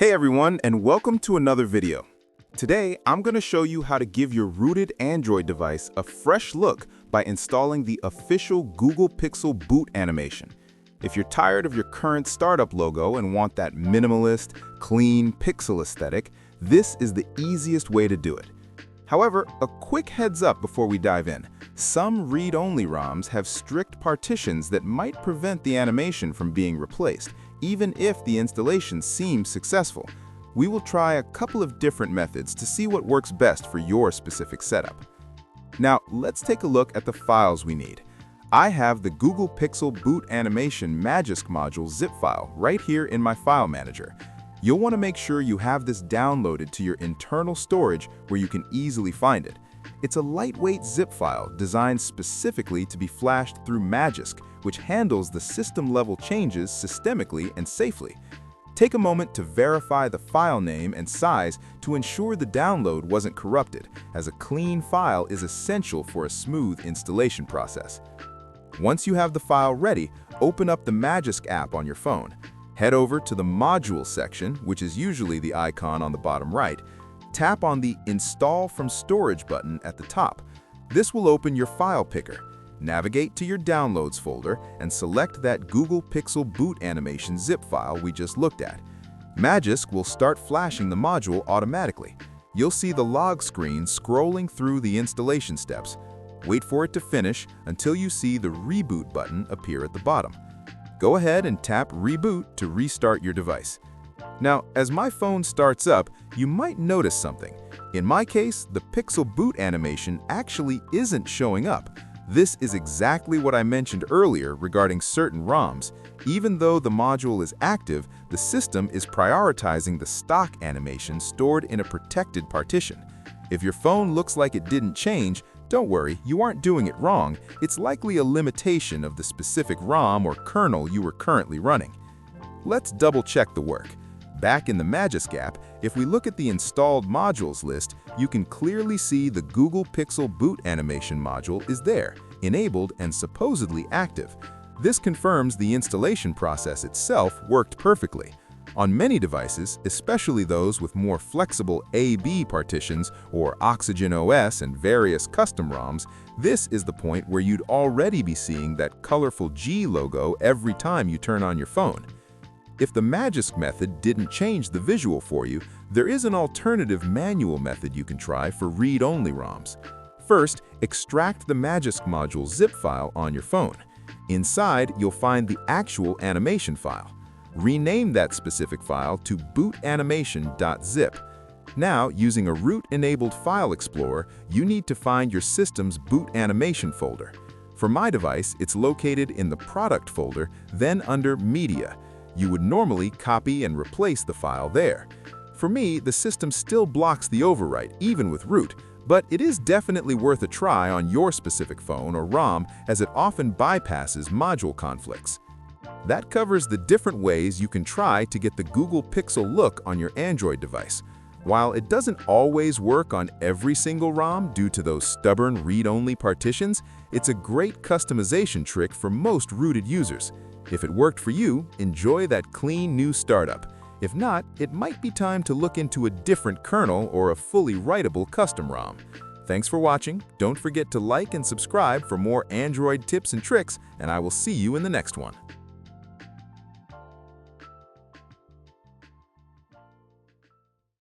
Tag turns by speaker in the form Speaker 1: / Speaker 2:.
Speaker 1: Hey everyone, and welcome to another video. Today, I'm going to show you how to give your rooted Android device a fresh look by installing the official Google Pixel boot animation. If you're tired of your current startup logo and want that minimalist, clean pixel aesthetic, this is the easiest way to do it. However, a quick heads up before we dive in. Some read-only ROMs have strict partitions that might prevent the animation from being replaced, even if the installation seems successful. We will try a couple of different methods to see what works best for your specific setup. Now, let's take a look at the files we need. I have the Google Pixel Boot Animation Magisk module zip file right here in my file manager. You'll want to make sure you have this downloaded to your internal storage where you can easily find it. It's a lightweight zip file designed specifically to be flashed through Magisk, which handles the system-level changes systemically and safely. Take a moment to verify the file name and size to ensure the download wasn't corrupted, as a clean file is essential for a smooth installation process. Once you have the file ready, open up the Magisk app on your phone. Head over to the Module section, which is usually the icon on the bottom right. Tap on the Install from Storage button at the top. This will open your file picker. Navigate to your Downloads folder and select that Google Pixel Boot Animation zip file we just looked at. Magisk will start flashing the module automatically. You'll see the log screen scrolling through the installation steps. Wait for it to finish until you see the Reboot button appear at the bottom. Go ahead and tap Reboot to restart your device. Now, as my phone starts up, you might notice something. In my case, the Pixel boot animation actually isn't showing up. This is exactly what I mentioned earlier regarding certain ROMs. Even though the module is active, the system is prioritizing the stock animation stored in a protected partition. If your phone looks like it didn't change, don't worry, you aren't doing it wrong. It's likely a limitation of the specific ROM or kernel you are currently running. Let's double-check the work. Back in the Magisk app, if we look at the installed modules list, you can clearly see the Google Pixel Boot Animation module is there, enabled and supposedly active. This confirms the installation process itself worked perfectly. On many devices, especially those with more flexible A/B partitions or Oxygen OS and various custom ROMs, this is the point where you'd already be seeing that colorful G logo every time you turn on your phone. If the Magisk method didn't change the visual for you, there is an alternative manual method you can try for read-only ROMs. First, extract the Magisk module zip file on your phone. Inside, you'll find the actual animation file. Rename that specific file to bootanimation.zip. Now, using a root-enabled file explorer, you need to find your system's boot animation folder. For my device, it's located in the Product folder, then under Media. You would normally copy and replace the file there. For me, the system still blocks the overwrite, even with root, but it is definitely worth a try on your specific phone or ROM as it often bypasses module conflicts. That covers the different ways you can try to get the Google Pixel look on your Android device. While it doesn't always work on every single ROM due to those stubborn read-only partitions, it's a great customization trick for most rooted users. If it worked for you, enjoy that clean new startup. If not, it might be time to look into a different kernel or a fully writable custom ROM. Thanks for watching. Don't forget to like and subscribe for more Android tips and tricks, and I will see you in the next one.